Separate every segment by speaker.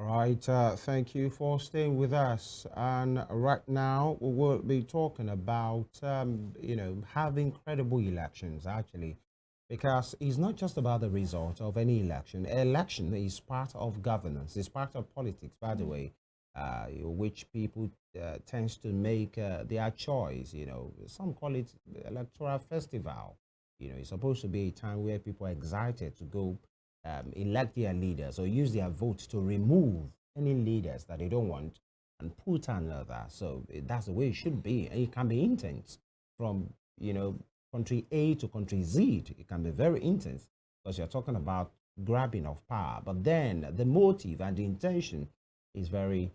Speaker 1: right, thank you for staying with us. And right now, we will be talking about, having credible elections, actually, because it's not just about the result of any election. Election is part of governance, it's part of politics, by the way, which people tends to make their choice. Some call it electoral festival. It's supposed to be a time where people are excited to go elect their leaders or use their vote to remove any leaders that they don't want and put another. So that's the way it should be. And it can be intense from, country A to country Z. It can be very intense because you're talking about grabbing of power. But then the motive and the intention is very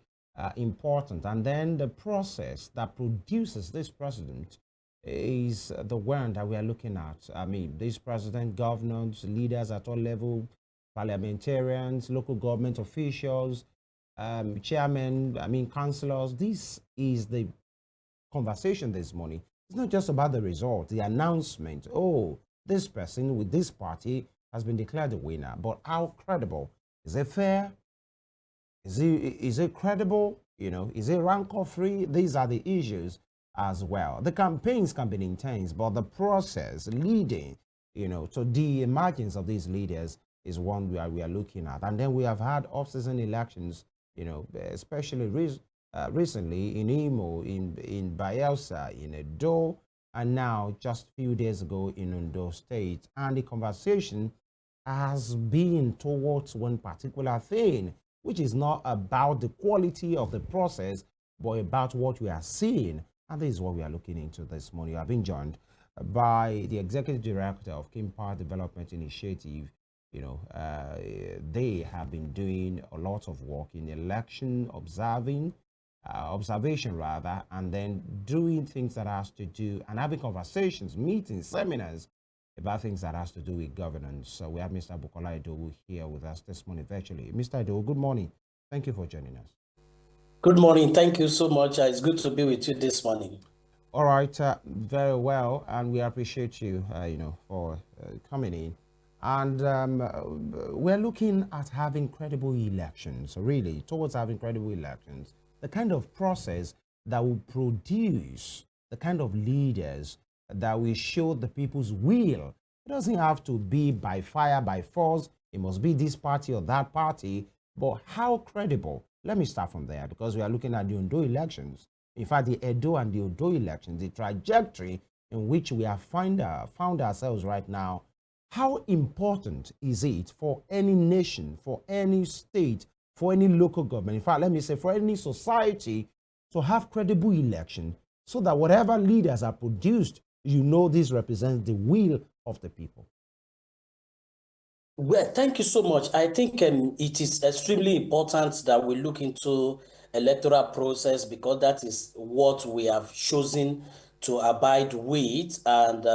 Speaker 1: important. And then the process that produces this president is the one that we are looking at. I mean, this president, governors, leaders at all levels, parliamentarians, local government officials, chairmen, councillors. This is the conversation this morning. It's not just about the result, the announcement. Oh, this person with this party has been declared the winner. But how credible? Is it fair? Is it credible? Is it rancor free? These are the issues as well. The campaigns can be intense, but the process leading, to the emergence of these leaders is one we are looking at. And then we have had off-season elections, especially recently in Imo, in Bayelsa, in Edo, and now just a few days ago in Ondo State. And the conversation has been towards one particular thing, which is not about the quality of the process, but about what we are seeing. And this is what we are looking into this morning. I've been joined by the Executive Director of Kimpact Development Initiative. They have been doing a lot of work in election observation rather, and then doing things that has to do and having conversations, meetings, seminars about things that has to do with governance. So we have Mr. Bukola Idowu here with us this morning virtually. Mr. Idowu, good morning. Thank you for joining us.
Speaker 2: Good morning. Thank you so much. It's good to be with you this morning.
Speaker 1: All right, very well, and we appreciate you, for coming in. And we're looking at having credible elections, really, towards having credible elections, the kind of process that will produce the kind of leaders that will show the people's will. It doesn't have to be by fire, by force. It must be this party or that party. But how credible? Let me start from there because we are looking at the Ondo elections. In fact, the Edo and the Ondo elections, the trajectory in which we have found ourselves right now. How important is it for any nation, for any state, for any local government, in fact, let me say for any society to have credible election so that whatever leaders are produced, this represents the will of the people?
Speaker 2: Well, thank you so much. I think it is extremely important that we look into electoral process because that is what we have chosen to abide with. And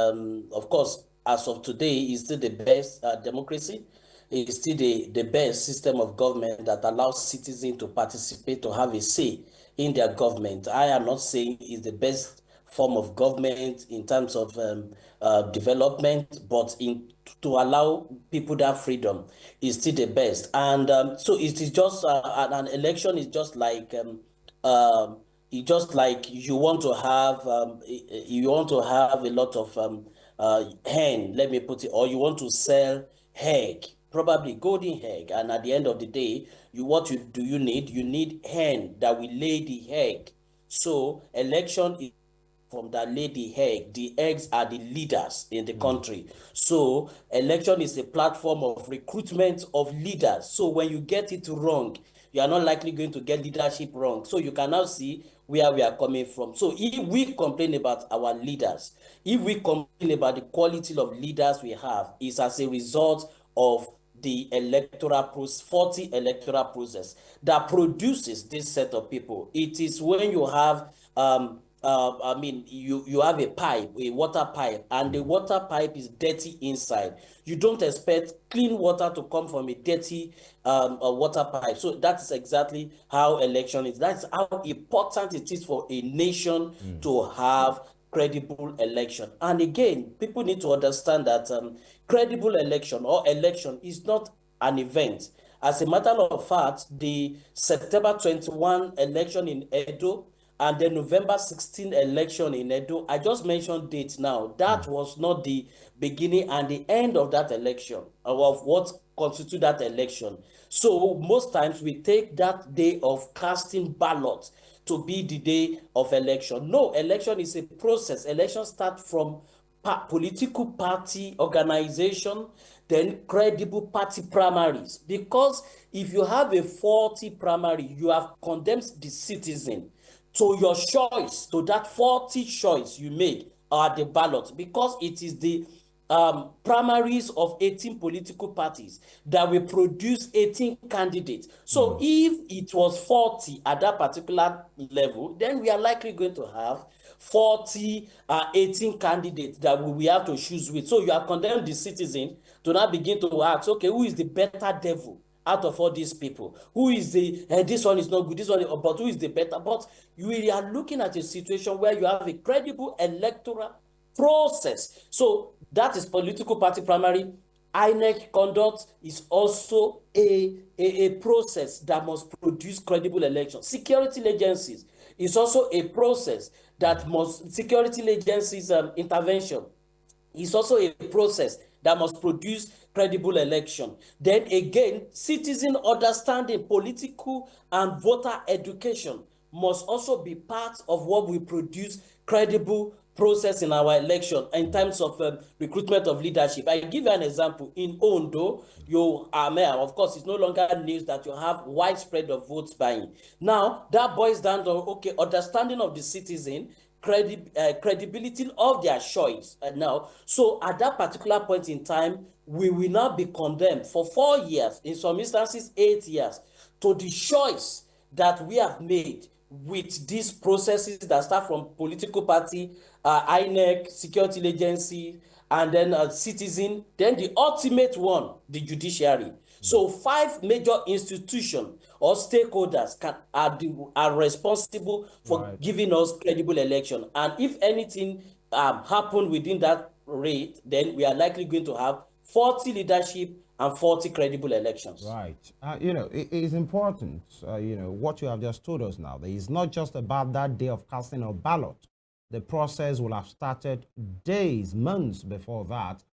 Speaker 2: of course, as of today, is still the best democracy. It's still the best system of government that allows citizens to participate, to have a say in their government. I am not saying it's the best form of government in terms of development, but to allow people that freedom is still the best. And so it is just an election is just like it's just like you want to have a lot of hen, let me put it, or you want to sell egg, probably golden egg, and at the end of the day, you need? You need hen that will lay the egg. So election is from that lady egg. The eggs are the leaders in the country. So election is a platform of recruitment of leaders. So when you get it wrong, you are not likely going to get leadership wrong. So you can now see where we are coming from. So if we complain about our leaders, if we complain about the quality of leaders we have, is as a result of the electoral process, 40 electoral process that produces this set of people. It is when you have you have a pipe, a water pipe, and the water pipe is dirty inside. You don't expect clean water to come from a dirty water pipe. So that's exactly how election is. That's how important it is for a nation to have credible election. And again, people need to understand that credible election or election is not an event. As a matter of fact, the September 21 election in Edo and the November 16 election in Edo, I just mentioned dates now. That was not the beginning and the end of that election, of what constitute that election. So most times we take that day of casting ballot to be the day of election. No, election is a process. Election start from political party organization, then credible party primaries. Because if you have a faulty primary, you have condemned the citizen to your choice, to that faulty choice you made at the ballot, because it is the primaries of 18 political parties that will produce 18 candidates. So if it was 40 at that particular level, then we are likely going to have 40 18 candidates that we have to choose with. So you are condemning the citizen to now begin to ask, okay, who is the better devil out of all these people? Who is the this one is not good, this one but who is the better? But you are looking at a situation where you have a credible electoral process. So that is political party primary. INEC conduct is also a process that must produce credible elections. Security agencies is also a process that must, security agencies intervention is also a process that must produce credible election. Then again, citizen understanding, political and voter education must also be part of what will produce credible process in our election in terms of recruitment of leadership. I give you an example. In Ondo, you are mayor. Of course, it's no longer news that you have widespread of votes buying. Now, that boils down to, okay, understanding of the citizen, credibility of their choice now. So at that particular point in time, we will now be condemned for 4 years, in some instances 8 years, to the choice that we have made with these processes that start from political party, INEC, security agency, and then citizen, then the ultimate one, the judiciary. So 5 major institutions or stakeholders are responsible for
Speaker 1: Right.
Speaker 2: giving us credible election. And if anything happen within that rate, then we are likely going to have 40 leadership and 40 credible elections.
Speaker 1: Right. It is important, what you have just told us now. That it's not just about that day of casting a ballot. The process will have started days, months before that.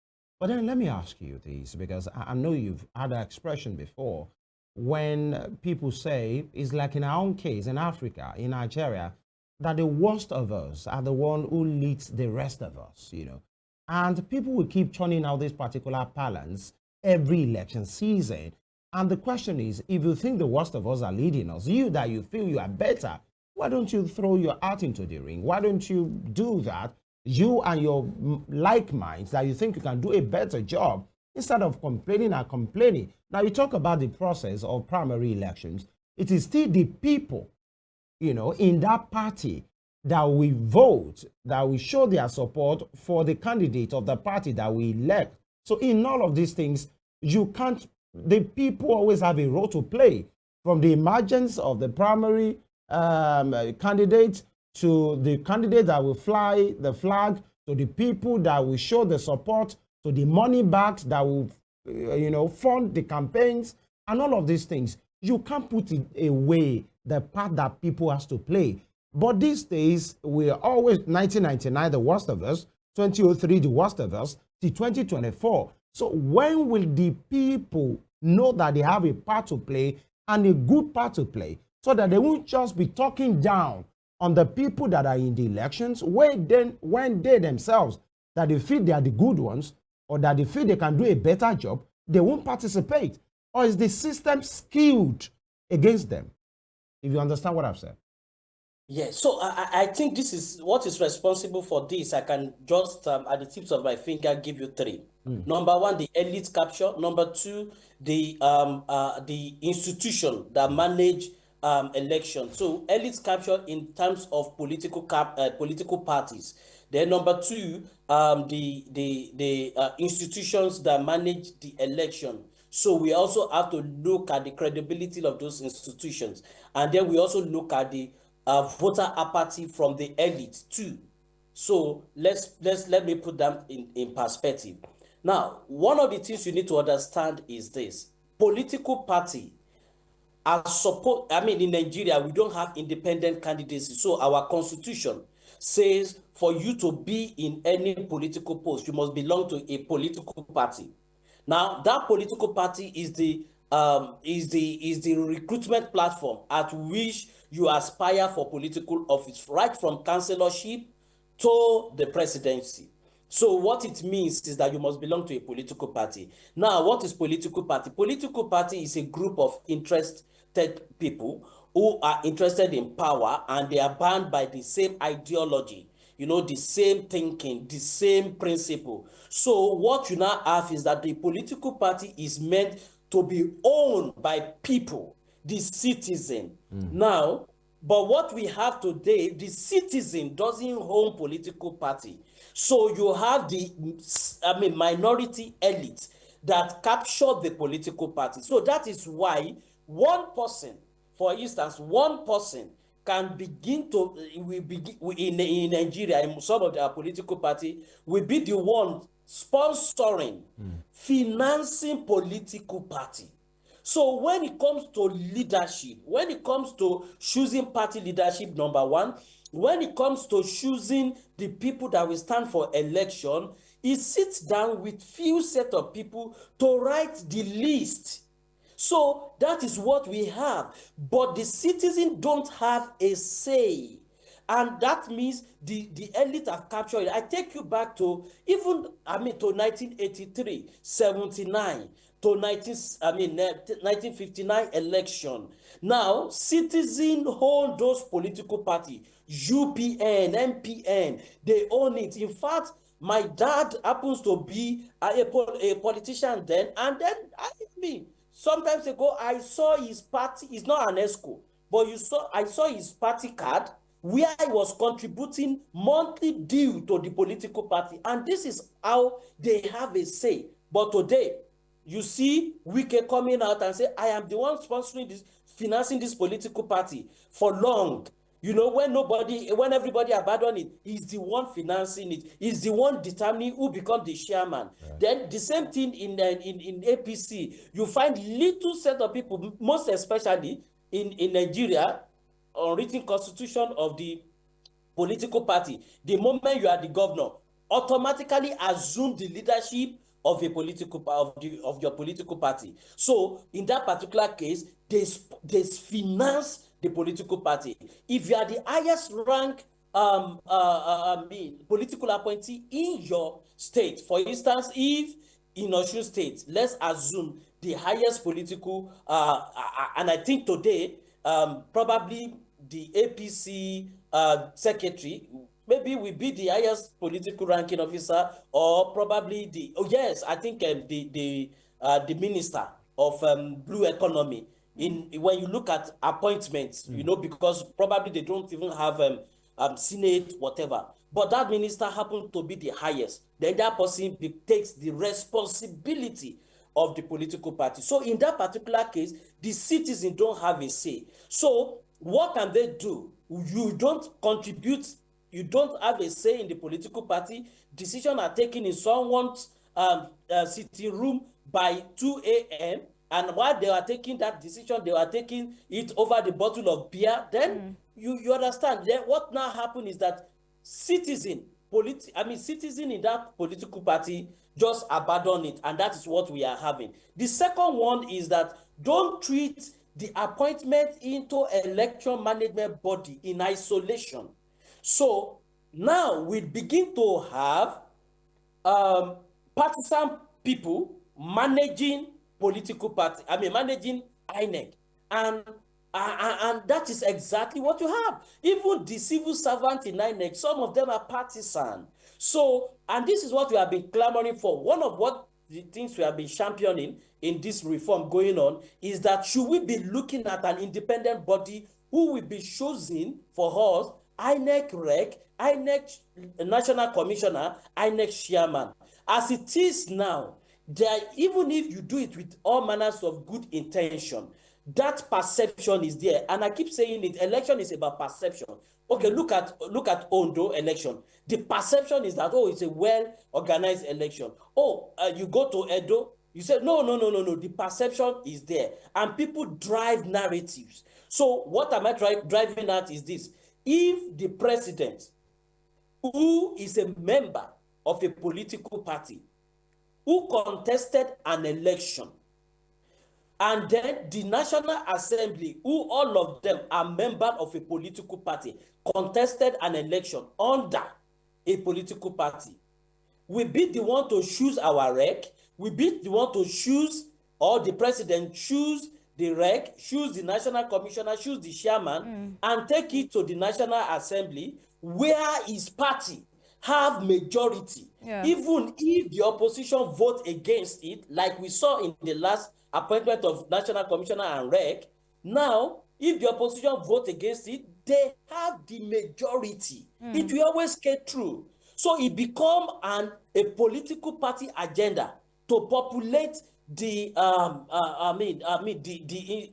Speaker 1: But then let me ask you this, because I know you've had that expression before. When people say, it's like in our own case, in Africa, in Nigeria, that the worst of us are the one who leads the rest of us. And people will keep churning out this particular balance every election season. And the question is, if you think the worst of us are leading us, you that you feel you are better, why don't you throw your heart into the ring? Why don't you do that? You and your like minds that you think you can do a better job instead of complaining and complaining. Now, you talk about the process of primary elections. It is still the people, in that party that we vote, that we show their support for the candidate of the party that we elect. So in all of these things, the people always have a role to play, from the emergence of the primary candidate to the candidate that will fly the flag, to the people that will show the support, to the money bags that will, fund the campaigns, and all of these things. You can't put it away the part that people has to play. But these days, we're always 1999, the worst of us, 2003, the worst of us, till 2024. So when will the people know that they have a part to play, and a good part to play, so that they won't just be talking down on the people that are in the elections, when they themselves, that they feel they are the good ones, or that they feel they can do a better job, they won't participate? Or is the system skewed against them? If you understand what I've said.
Speaker 2: Yes, so I think this is what is responsible for this. I can just, at the tips of my finger, give you 3. Number 1, the elite capture. Number 2, the institution that manage election. So elite capture in terms of political parties. Then number 2, the institutions that manage the election. So we also have to look at the credibility of those institutions, and then we also look at the voter apathy from the elite too. So let me put them in perspective. Now, one of the things you need to understand is this: political party are supposed, I mean, in Nigeria, we don't have independent candidacy. So our constitution says for you to be in any political post, you must belong to a political party. Now, that political party is the recruitment platform at which you aspire for political office, right from councillorship to the presidency. So what it means is that you must belong to a political party. Now, what is political party? Political party is a group of interested people who are interested in power, and they are bound by the same ideology, the same thinking, the same principle. So what you now have is that the political party is meant to be owned by people, the citizen. Now, but what we have today, the citizen doesn't own political party. So you have the, minority elite that capture the political party. So that is why one person, for instance, one person can begin to, we begin in Nigeria, in some of our political party, will be the one sponsoring, financing political party. So when it comes to leadership, when it comes to choosing party leadership, number one, when it comes to choosing the people that will stand for election, it sits down with few set of people to write the list. So that is what we have. But the citizens don't have a say. And that means the elite have captured it. I take you back to even, to 1983, 79, to 1959 election. Now, citizens own those political parties, UPN, MPN, they own it. In fact, my dad happens to be a politician then, and then sometimes ago I saw his party. It's not an ESCO, but I saw his party card where I was contributing monthly due to the political party, and this is how they have a say. But today, you see Wike coming out and say, I am the one sponsoring this, financing this political party for long. When everybody abandon it, he's the one financing it. He's the one determining who become the chairman. Right. Then the same thing in APC. You find little set of people, most especially in Nigeria, unwritten constitution of the political party. The moment you are the governor, automatically assume the leadership of a political of your political party. So in that particular case, they finance the political party. If you are the highest rank political appointee in your state, for instance, if in Osun State, let's assume the highest political, and I think today, probably the APC secretary maybe will be the highest political ranking officer, or probably I think the minister of blue economy. When you look at appointments, because probably they don't even have senate, whatever. But that minister happened to be the highest. Then that person takes the responsibility of the political party. So in that particular case, the citizens don't have a say. So what can they do? You don't contribute, you don't have a say in the political party. Decisions are taken in someone's sitting room by 2 a.m. And while they are taking that decision, they are taking it over the bottle of beer. Then you understand. Then what now happens is that citizen in that political party just abandon it, and that is what we are having. The second one is that don't treat the appointment into election management body in isolation. So now we begin to have partisan people managing political party, managing INEC, and that is exactly what you have. Even the civil servants in INEC, some of them are partisan. So, and this is what we have been clamoring for. One of what the things we have been championing in this reform going on is that should we be looking at an independent body who will be chosen for us, INEC Rec, INEC National Commissioner, INEC Chairman. As it is now, even if you do it with all manners of good intention, that perception is there. And I keep saying it, election is about perception. Okay, look at Ondo election. The perception is that, it's a well-organized election. You go to Edo, You say, no, no, no, no, no. The perception is there. And people drive narratives. So what am I driving at is this. If the president, who is a member of a political party, who contested an election, and then the National Assembly, who all of them are members of a political party, contested an election under a political party, we be the one to choose our rec, we be the one to choose, or the president choose the rec, choose the national commissioner, choose the chairman, and take it to the National Assembly where his party have majority.
Speaker 3: Yeah.
Speaker 2: Even if the opposition vote against it, like we saw in the last appointment of national commissioner and rec, now if the opposition vote against it, they have the majority. It will always get through. So it become a political party agenda to populate the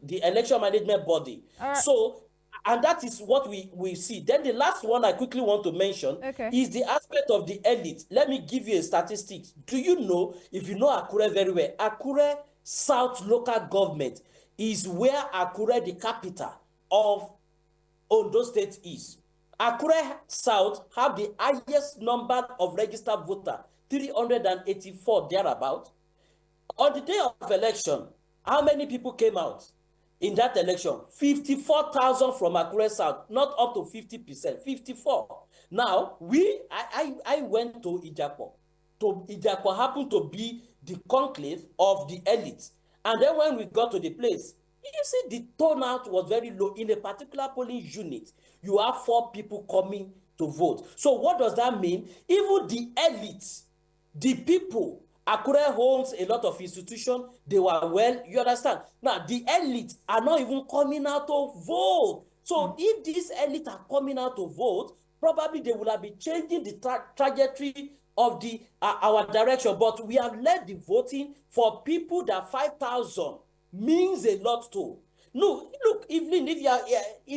Speaker 2: the election management body.
Speaker 3: All right.
Speaker 2: So, and that is what we see. Then the last one I quickly want to mention is the aspect of the elite. Let me give you a statistics. Do you know, if you know Akure very well, Akure South local government is where Akure, the capital of Ondo State, is. Akure South have the highest number of registered voters, 384 thereabout. On the day of election, how many people came out in that election? 54,000 from Akure South, not up to 50%, 54. Now, I went to Ijapo. Ijapo happened to be the conclave of the elite. And then when we got to the place, you see the turnout was very low. In a particular polling unit, you have 4 people coming to vote. So what does that mean? Even the elite, the people, Akure owns a lot of institutions, they were well, you understand? Now, the elite are not even coming out to vote. So if these elite are coming out to vote, probably they will have been changing the trajectory of the our direction. But we have led the voting for people that 5,000 means a lot to. No, look, Evelyn, if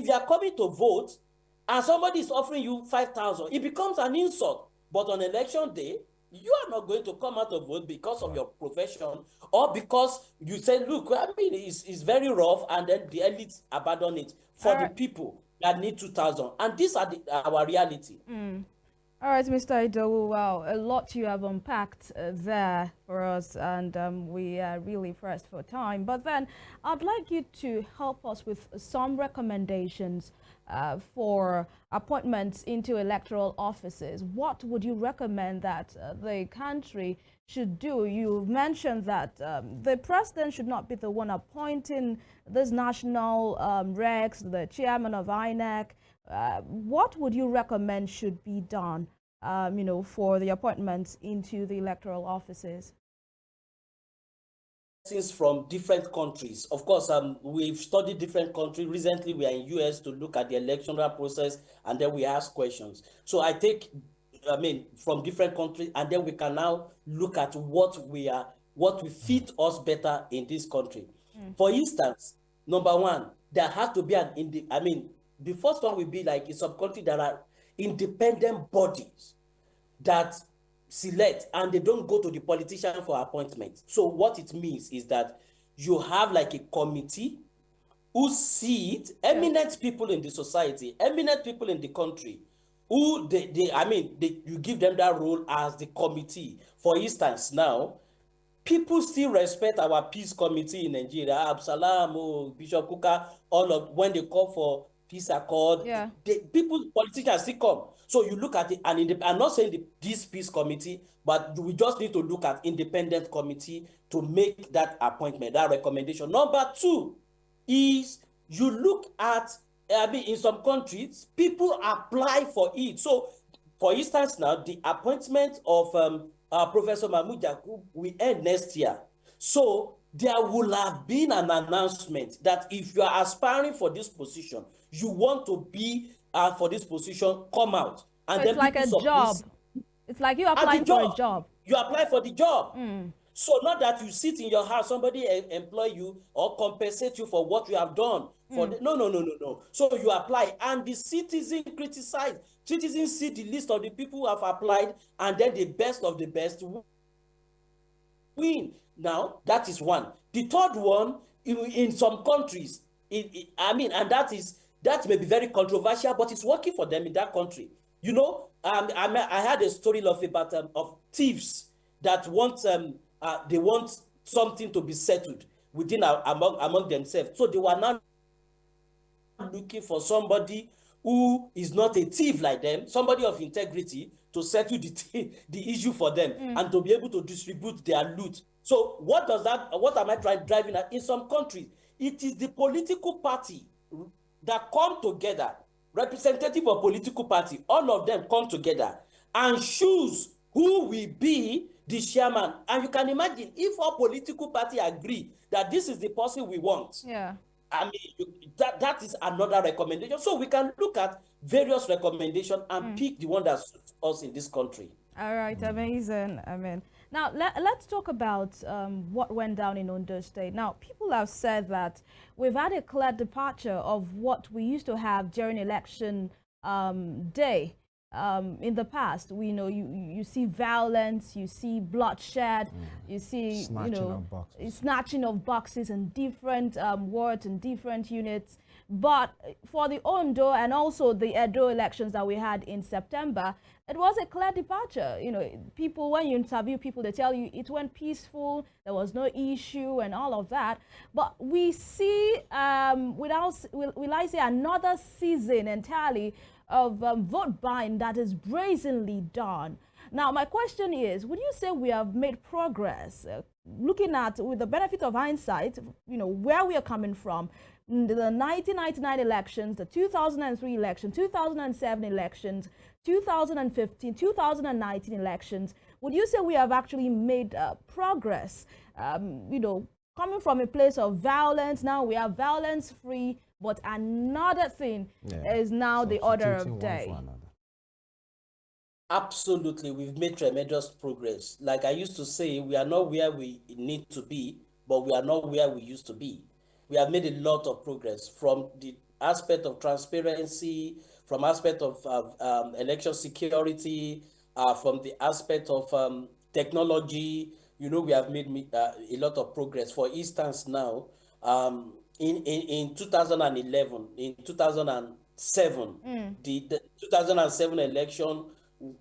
Speaker 2: you are coming to vote and somebody is offering you 5,000, it becomes an insult. But on election day, you are not going to come out to vote because of your profession, or because you say, look, I mean, it's very rough, and then the elites abandon it for the people that need 2,000. And these are our reality.
Speaker 3: All right, Mr. Idowu, wow, a lot you have unpacked there for us, and we are really pressed for time. But then I'd like you to help us with some recommendations for appointments into electoral offices. What would you recommend that the country should do? You mentioned that the president should not be the one appointing this national regs, the chairman of INEC. What would you recommend should be done, for the appointments into the electoral offices?
Speaker 2: From different countries. Of course, we've studied different countries. Recently, we are in US to look at the electoral process, and then we ask questions. So I take, from different countries, and then we can now look at what will fit us better in this country. For instance, number one, there has to be the first one will be like in some country there are independent bodies that select, and they don't go to the politician for appointment. So what it means is that you have like a committee who sit eminent people in the society, eminent people in the country, who you give them that role as the committee. For instance, now people still respect our peace committee in Nigeria. Absalam, Bishop Kuka, all of when they call for peace accord, politicians still come. So you look at it, and I'm not saying this peace committee, but we just need to look at independent committee to make that appointment, that recommendation. Number two is you look at, in some countries, people apply for it. So, for instance, now the appointment of Professor Mahmoud Yakub will end next year. So there will have been an announcement that if you are aspiring for this position, you want to be for this position, come out. And
Speaker 3: so it's like a job. It's like you applying for a job.
Speaker 2: You apply for the job. So not that you sit in your house, somebody employ you or compensate you for what you have done. No. So you apply, and the citizen criticize. Citizens see the list of the people who have applied, and then the best of the best win. Now, that is one. The third one, in some countries, and that may be very controversial, but it's working for them in that country. I had a story of thieves that they want something to be settled within among themselves. So they were now looking for somebody who is not a thief like them, somebody of integrity, to settle the issue for them and to be able to distribute their loot. So what am I driving at? In some countries, it is the political party that come together, representative of political party, all of them come together and choose who will be the chairman. And you can imagine, if all political party agree that this is the person we want,
Speaker 3: Yeah.
Speaker 2: I mean, that is another recommendation. So we can look at various recommendations and pick the one that suits us in this country.
Speaker 3: All right, amazing. I mean, now let's talk about what went down in Ondo State. Now, people have said that we've had a clear departure of what we used to have during election day. In the past, we know you see violence, you see bloodshed, you see snatching of boxes in different wards and different units. But for the Ondo and also the Edo elections that we had in September, it was a clear departure. People, when you interview people, they tell you it went peaceful, there was no issue and all of that. But we see, will I say, another season entirely of vote buying that is brazenly done. Now, my question is, would you say we have made progress? Looking at, with the benefit of hindsight, where we are coming from, the 1999 elections, the 2003 election, 2007 elections, 2015, 2019 elections, would you say we have actually made progress? Coming from a place of violence, now we are violence-free, but another thing is now the order of day.
Speaker 2: Absolutely, we've made tremendous progress. Like I used to say, we are not where we need to be, but we are not where we used to be. We have made a lot of progress from the aspect of transparency, from aspect of election security, from the aspect of technology. We have made a lot of progress. For instance, now, in 2011, in 2007, the 2007 election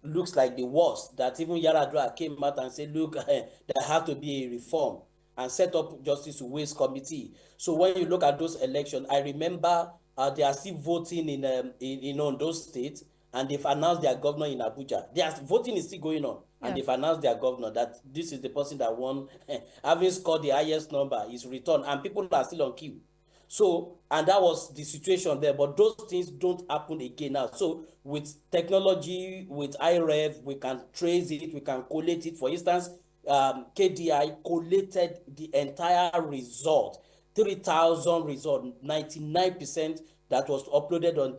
Speaker 2: looks like the worst, that even Yaradua came out and said, look, there had to be a reform and set up Justice Uwe's committee. So when you look at those elections, I remember they are still voting in Ondo State, and they've announced their governor in Abuja. Voting is still going on, and they've announced their governor that this is the person that won, having scored the highest number, is returned, and people are still on queue. So, and that was the situation there, but those things don't happen again now. So with technology, with IREV, we can trace it, we can collate it. For instance, KDI collated the entire result, 3,000 result, 99% that was uploaded on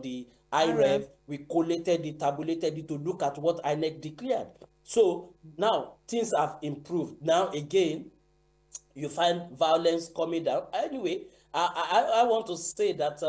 Speaker 2: the IREV. We collated it, tabulated it to look at what INEC declared. So now things have improved. Now again, you find violence coming down. Anyway, I want to say that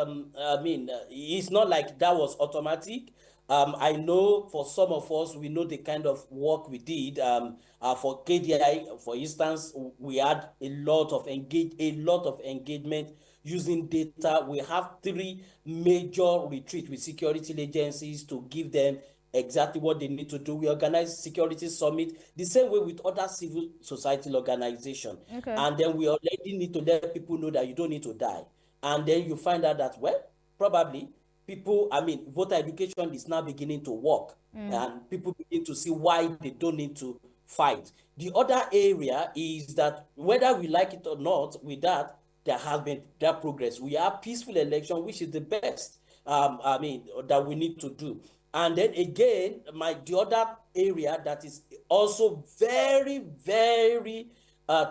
Speaker 2: it's not like that was automatic. I know for some of us, we know the kind of work we did. For KDI, for instance, we had a lot of engagement using data. We have 3 major retreats with security agencies to give them exactly what they need to do. We organize security summit the same way with other civil society organizations.
Speaker 3: Okay.
Speaker 2: And then we already need to let people know that you don't need to die. And then you find out that, well, probably voter education is now beginning to work, and people begin to see why they don't need to fight. The other area is that whether we like it or not, with that, there has been that progress. We have peaceful election, which is the best, that we need to do. And then again, the other area that is also very, very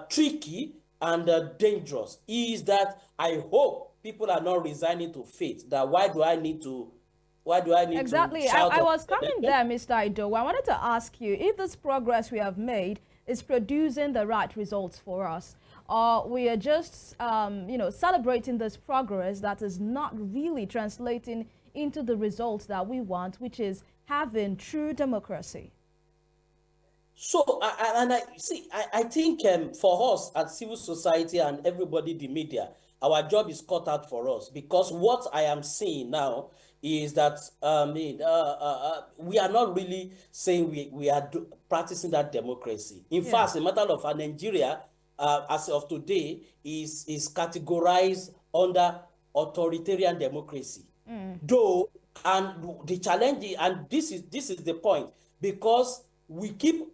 Speaker 2: tricky and dangerous is that I hope people are not resigning to fate. That why do I need to
Speaker 3: exactly.
Speaker 2: to shout
Speaker 3: I was coming there, Mr. Idowu. I wanted to ask you if this progress we have made is producing the right results for us, or we are just celebrating this progress that is not really translating into the results that we want, which is having true democracy.
Speaker 2: So, I think for us at civil society and everybody, the media, our job is cut out for us, because what I am seeing now is that we are not really saying we are practicing that democracy. In
Speaker 3: Yeah.
Speaker 2: fact, a matter of Nigeria, as of today, is categorized under authoritarian democracy. Though, and the challenge, and this is the point, because we keep,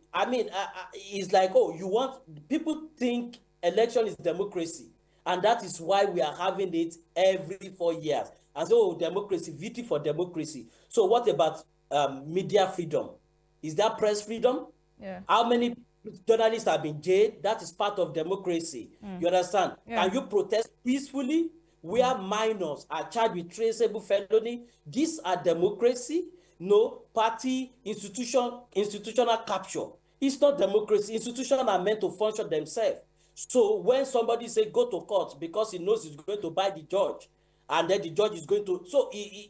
Speaker 2: it's like, oh, you want, people think election is democracy, and that is why we are having it every 4 years. And so, oh, democracy, victory for democracy. So what about media freedom? Is that press freedom?
Speaker 3: Yeah.
Speaker 2: How many journalists have been jailed? That is part of democracy. You understand?
Speaker 3: Yeah.
Speaker 2: Can you protest peacefully where minors are charged with traceable felony? These are democracy. No party institutional capture. It's not democracy. Institutions are meant to function themselves. So when somebody say go to court because he knows he's going to buy the judge, and then the judge is going to,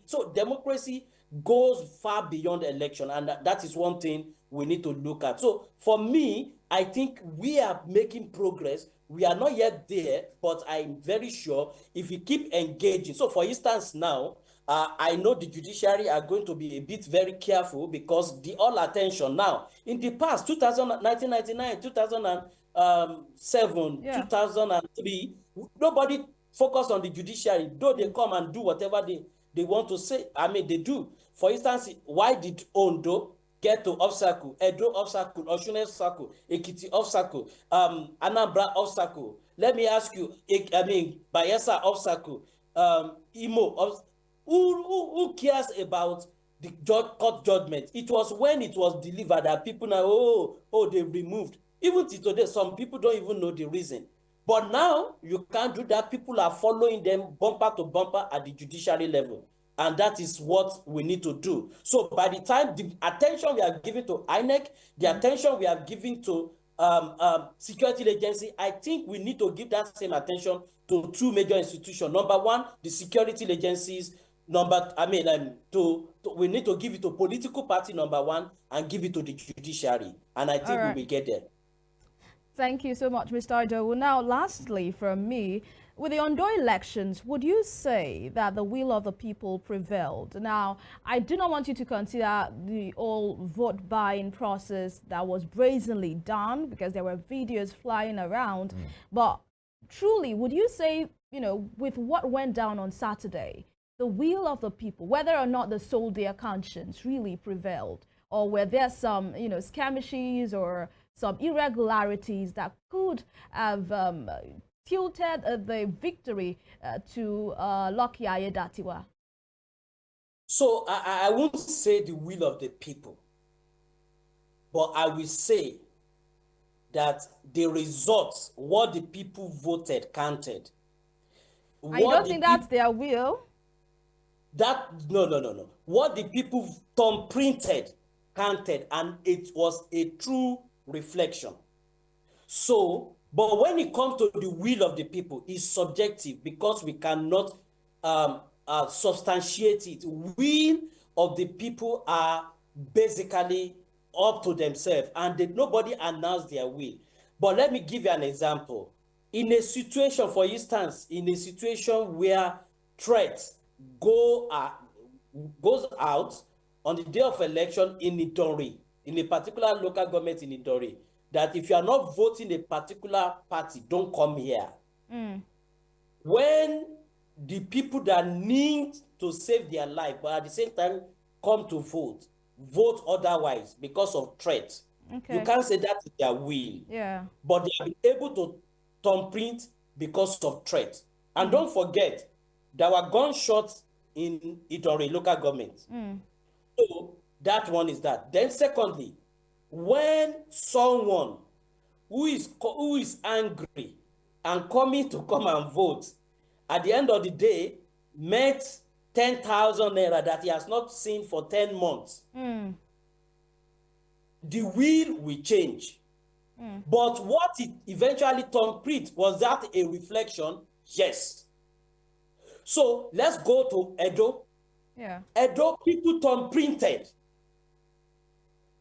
Speaker 2: so democracy goes far beyond election, and that is one thing we need to look at. So for me, I think we are making progress. We are not yet there, but I'm very sure if we keep engaging. So for instance now, I know the judiciary are going to be a bit very careful, because the all attention now, in the past, 1999, 2007,
Speaker 3: Yeah.
Speaker 2: 2003, nobody focused on the judiciary, though they come and do whatever they want to say. They do. For instance, why did Ondo get to obstacle, Edo obstacle, Osun obstacle, Ekiti obstacle, Anambra obstacle? Let me ask you, Bayelsa obstacle, Imo, who cares about the court judgment? It was when it was delivered that people now, they've removed. Even till today, some people don't even know the reason. But now you can't do that. People are following them bumper to bumper at the judiciary level. And that is what we need to do. So by the time the attention we are giving to INEC, the attention we are giving to security agency, I think we need to give that same attention to two major institutions. Number one, the security agencies. We need to give it to political party, number one, and give it to the judiciary. And I think we will get there.
Speaker 3: Thank you so much, Mr. Idowu. Now, lastly, from me, with the Ondo elections, would you say that the will of the people prevailed? Now, I do not want you to consider the whole vote buying process that was brazenly done, because there were videos flying around. But truly, would you say, with what went down on Saturday, the will of the people, whether or not they sold their conscience, really prevailed? Or were there some, skirmishes or some irregularities that could have tilted the victory to Lucky Ayedatiwa?
Speaker 2: So I won't say the will of the people, but I will say that the results, what the people voted, counted.
Speaker 3: And you don't think that's their will?
Speaker 2: No. What the people thumbprinted counted, and it was a true reflection. So, but when it comes to the will of the people, it's subjective, because we cannot substantiate it. Will of the people are basically up to themselves, and nobody announced their will. But let me give you an example. In a situation, for instance, in a situation where threats goes out on the day of election in Idori, in a particular local government in Idori, that if you are not voting a particular party, don't come here. When the people that need to save their life, but at the same time come to vote otherwise because of threat, you can't say that is their will.
Speaker 3: Yeah.
Speaker 2: But they have been able to thumbprint because of threat. And don't forget, there were gunshots in Idori local government. So that one is that. Then secondly, when someone who is angry and coming to come and vote, at the end of the day, met 10,000 naira that he has not seen for 10 months, the will change. But what it eventually thumbprint, was that a reflection? Yes. So let's go to Edo.
Speaker 3: Yeah.
Speaker 2: Edo people thumbprinted.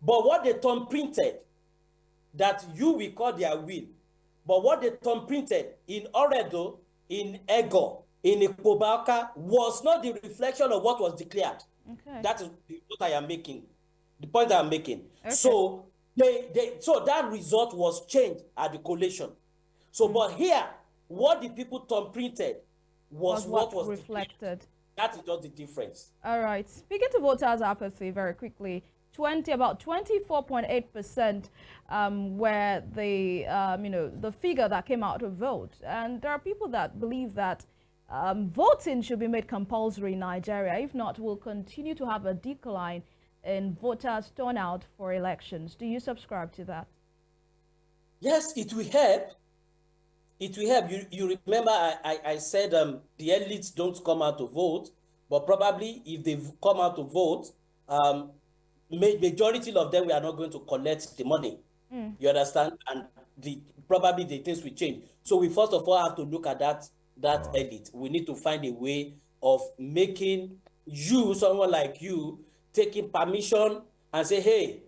Speaker 2: But what they thumbprinted that you will call their will. But what they thumb printed in Oredo, in Ego, in Ikobaka was not the reflection of what was declared.
Speaker 3: Okay.
Speaker 2: That is what I am making. The point I am making.
Speaker 3: Okay.
Speaker 2: So so that result was changed at the collation. So, but here, what the people thumb printed was what was
Speaker 3: reflected.
Speaker 2: That is just the difference.
Speaker 3: All right. Speaking to voters' apathy very quickly, about 24.8% were the the figure that came out to vote, and there are people that believe that voting should be made compulsory in Nigeria. If not, we'll continue to have a decline in voters' turnout for elections. Do you subscribe to that?
Speaker 2: Yes, it will help. It will help. You remember I said the elites don't come out to vote, but probably if they come out to vote, majority of them we are not going to collect the money. You understand? And probably the things will change. So we first of all have to look at that elite. We need to find a way of making someone like you, taking permission and say, hey,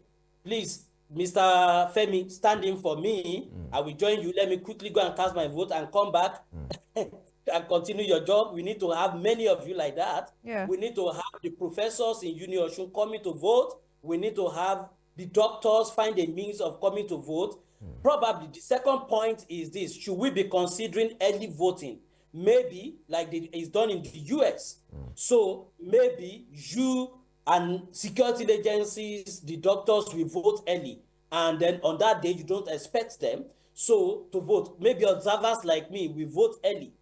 Speaker 2: please, Mr. Femi, stand in for me. I will join you. Let me quickly go and cast my vote and come back and continue your job. We need to have many of you like that.
Speaker 3: Yeah.
Speaker 2: We need to have the professors in Uni coming to vote. We need to have the doctors find a means of coming to vote. Probably the second point is this: should we be considering early voting? Maybe like it's done in the US. So maybe you and security agencies, the doctors will vote early, and then on that day you don't expect them so to vote. Maybe observers like me, we vote early.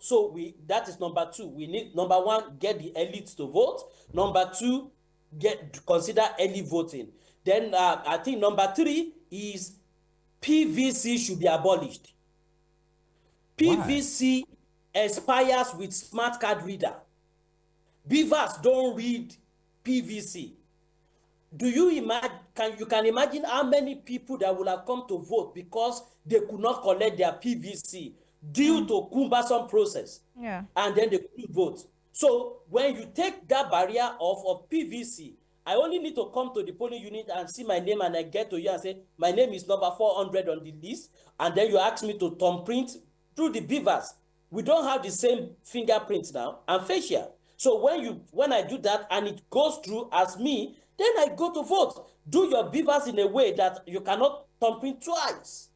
Speaker 2: So that is number two. We need, number one, get the elites to vote. Number two, consider early voting. Then I think number three is PVC should be abolished. PVC expires with smart card reader. Beavers don't read PVC. Do you imagine? You can imagine how many people that will have come to vote because they could not collect their PVC due to cumbersome process.
Speaker 3: Yeah.
Speaker 2: And then they couldn't vote. So when you take that barrier off of PVC, I only need to come to the polling unit and see my name, and I get to you and say, my name is number 400 on the list, and then you ask me to thumbprint through the beavers. We don't have the same fingerprints now and facial. So when I do that and it goes through as me, then I go to vote. Do your beavers in a way that you cannot thumbprint twice.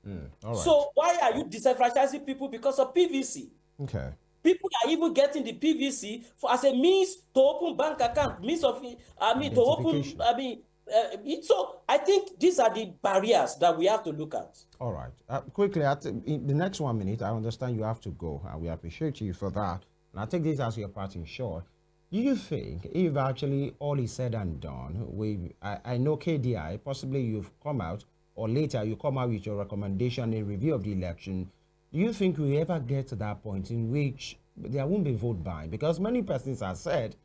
Speaker 1: All right.
Speaker 2: So why are you disenfranchising people because of PVC?
Speaker 1: Okay.
Speaker 2: People are even getting the PVC as a means to open bank account, means of to open. So I think these are the barriers that we have to look at.
Speaker 1: All right. Quickly, in the next 1 minute, I understand you have to go, and we appreciate you for that. And I take this as your parting shot. Do you think, if actually all is said and done, I know KDI, possibly you've come out, or later you come out with your recommendation in review of the election, do you think we ever get to that point in which there won't be vote buying? Because many persons have said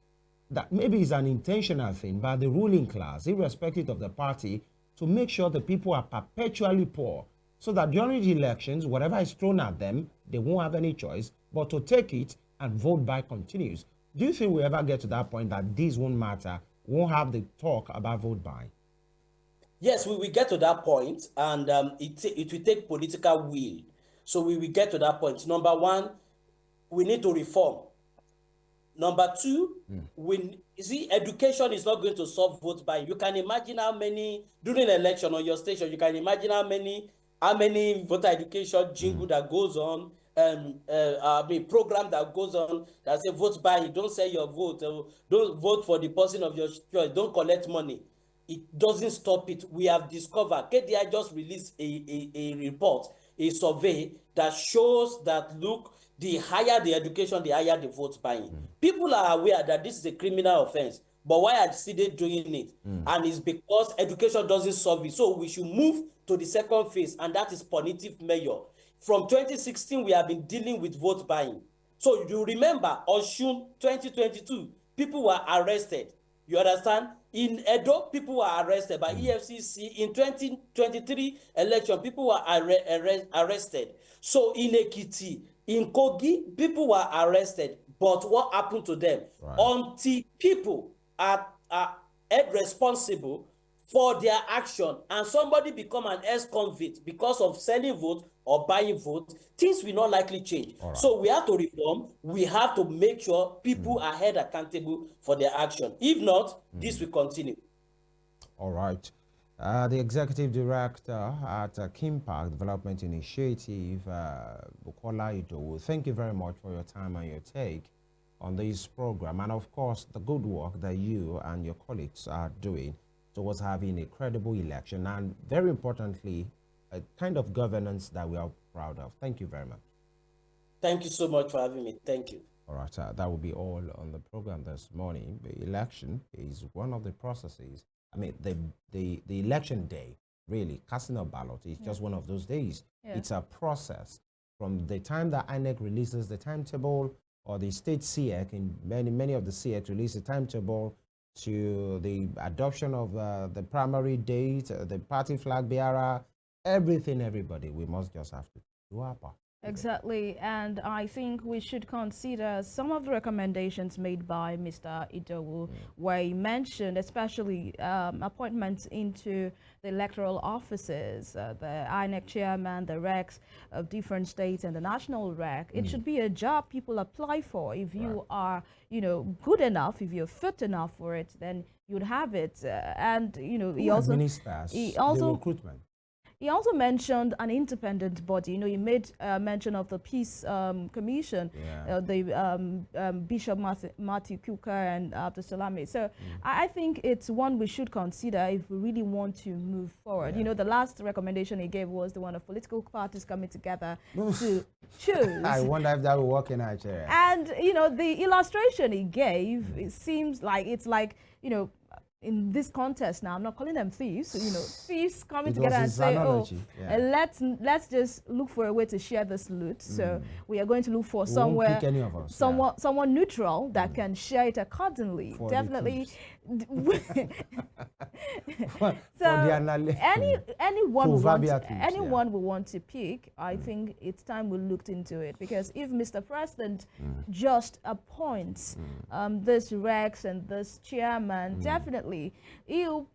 Speaker 1: that maybe it's an intentional thing by the ruling class, irrespective of the party, to make sure the people are perpetually poor, so that during the elections, whatever is thrown at them, they won't have any choice but to take it and vote buy continues. Do you think we ever get to that point that this won't matter, won't have the talk about vote buy?
Speaker 2: Yes, we will get to that point, and it will take political will. So we will get to that point. Number one, we need to reform. Number two, education is not going to solve vote buying. You can imagine how many, during an election on your station, you can imagine how many voter education jingle that goes on, program that goes on that say vote buying, don't sell your vote, don't vote for the person of your choice, don't collect money. It doesn't stop it. We have discovered, KDI just released a report, a survey that shows that, look, the higher the education, the higher the vote buying. People are aware that this is a criminal offense, but why are they doing it? And it's because education doesn't solve it. So we should move to the second phase, and that is punitive measure. From 2016, we have been dealing with vote buying. So you remember, Osun 2022, people were arrested. You understand? In Edo, people were arrested by EFCC. In 2023 election, people were arrested. So in Ekiti, in Kogi, people were arrested. But what happened to them? Right. Until people are held responsible for their action, and somebody become an ex-convict because of selling vote or buying vote, things will not likely change.
Speaker 1: All right.
Speaker 2: So we have to reform. We have to make sure people are held accountable for their action. If not, this will continue.
Speaker 1: All right. The executive director at Kimpact Development Initiative, Bukola Idowu, thank you very much for your time and your take on this program, and of course the good work that you and your colleagues are doing towards having a credible election, and very importantly, a kind of governance that we are proud of. Thank you very much.
Speaker 2: Thank you so much for having me. Thank you.
Speaker 1: All right, that will be all on the program this morning. The election is one of the processes. I mean, the election day, really, casting a ballot is just one of those days.
Speaker 3: Yeah.
Speaker 1: It's a process from the time that INEC releases the timetable, or the state CEC, in many of the CEC release the timetable, to the adoption of the primary date, the party flag bearer, everything, everybody. We must just have to do our part.
Speaker 3: Exactly, and I think we should consider some of the recommendations made by Mr. Idowu, where he mentioned especially appointments into the electoral offices, the INEC chairman, the recs of different states, and the national rec. It should be a job people apply for. If you are, good enough, if you're fit enough for it, then you'd have it. And he
Speaker 1: Who
Speaker 3: also
Speaker 1: administers the recruitment?
Speaker 3: He also mentioned an independent body. He made mention of the Peace Commission, Bishop Matthew Kuka and Abdul Salami. So I think it's one we should consider if we really want to move forward.
Speaker 1: Yeah.
Speaker 3: The last recommendation he gave was the one of political parties coming together to choose.
Speaker 1: I wonder if that will work in Nigeria.
Speaker 3: And, the illustration he gave, it seems like it's like, in this contest now, I'm not calling them thieves, thieves coming together and say, let's just look for a way to share this loot. So we are going to look for somewhere, someone neutral that can share it accordingly.
Speaker 1: For
Speaker 3: definitely.
Speaker 1: So
Speaker 3: anyone we want to pick, I think it's time we looked into it, because if Mr. President just appoints this Rex and this chairman, definitely he'll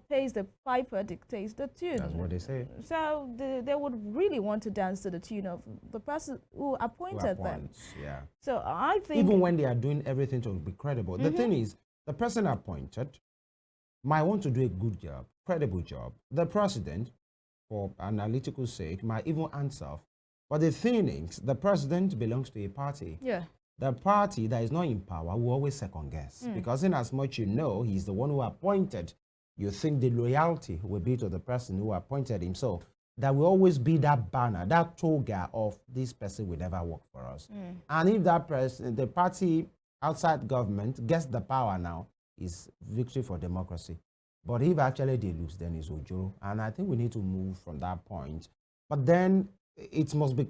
Speaker 3: pays the piper dictates the tune.
Speaker 1: That's what they say.
Speaker 3: So they would really want to dance to the tune of the person who appointed them.
Speaker 1: Yeah.
Speaker 3: So I think
Speaker 1: even when they are doing everything to be credible, the thing is, the person appointed might want to do a good job, credible job. The president, for analytical sake, might even answer. But the thing is, the president belongs to a party.
Speaker 3: Yeah.
Speaker 1: The party that is not in power will always second guess, because in as much he's the one who appointed, you think the loyalty will be to the person who appointed him. So there will always be that banner, that toga of this person will never work for us. And if that person, the party outside government gets the power now, is victory for democracy. But if actually they lose, then it's Ojoro. And I think we need to move from that point. But then it must be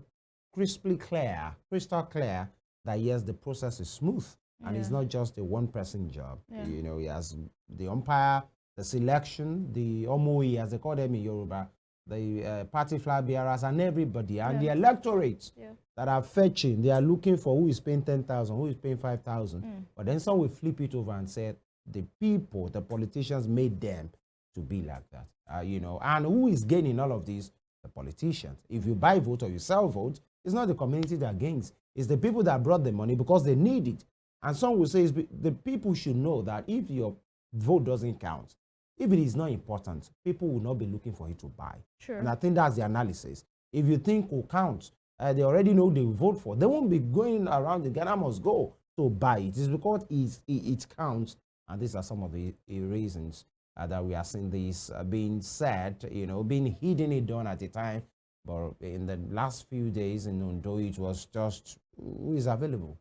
Speaker 1: crystal clear that yes, the process is smooth. And it's not just a one-person job. He has the umpire, the selection, the OMOE, as they call them in Yoruba, the party flag bearers, and everybody, and the electorate that are fetching. They are looking for who is paying 10,000, who is paying 5,000. But then some will flip it over and say the people, the politicians made them to be like that. And who is gaining all of this? The politicians. If you buy vote or you sell vote, it's not the community that gains. It's the people that brought the money because they need it. And some will say the people should know that if your vote doesn't count, if it is not important, people will not be looking for it to buy.
Speaker 3: Sure.
Speaker 1: And I think that's the analysis. If you think will count, they already know they will vote for. They won't be going around the Ghana must go to buy it. It's because it counts. And these are some of the reasons that we are seeing this being said, being hidden it done at a time. But in the last few days in Ondo, it was just who is available.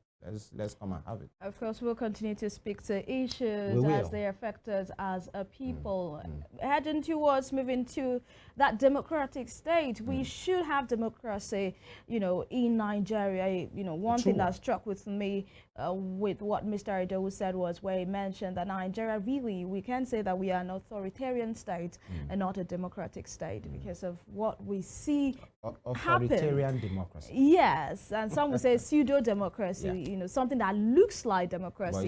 Speaker 1: Let's come and have it.
Speaker 3: Of course, we'll continue to speak to issues as they affect us as a people. Heading towards moving to that democratic state, we should have democracy, in Nigeria. One thing that struck with me with what Mr. Idowu said was where he mentioned that Nigeria really, we can say that we are an authoritarian state and not a democratic state because of what we see
Speaker 1: Authoritarian democracy.
Speaker 3: Yes, and some would say pseudo democracy,
Speaker 1: Yeah.
Speaker 3: something that looks like democracy,
Speaker 1: but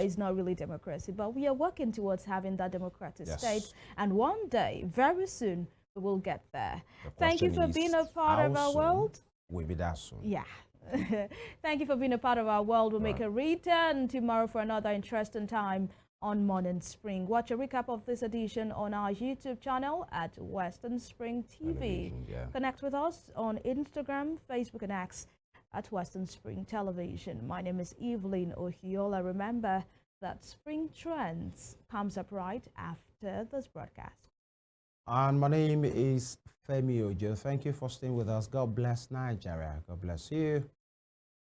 Speaker 1: it's
Speaker 3: not
Speaker 1: not really.
Speaker 3: really democracy. But we are working towards having that democratic
Speaker 1: Yes.
Speaker 3: state, and one day, very soon, we will get there.
Speaker 1: The
Speaker 3: Thank you
Speaker 1: question
Speaker 3: for being
Speaker 1: is,
Speaker 3: a part
Speaker 1: how
Speaker 3: of our
Speaker 1: soon
Speaker 3: world.
Speaker 1: will be that soon?
Speaker 3: Yeah. Thank you for being a part of our world. We'll make
Speaker 1: Right.
Speaker 3: a return tomorrow for another interesting time on Morning Spring. Watch a recap of this edition on our YouTube channel at Western Spring TV.
Speaker 1: Television, yeah.
Speaker 3: Connect with us on Instagram, Facebook, and X at Western Spring Television. My name is Evelyn Ohiolei. Remember that Spring Trends comes up right after this broadcast.
Speaker 1: And my name is Femi Ojo. Thank you for staying with us. God bless Nigeria. God bless you.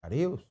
Speaker 1: Adios.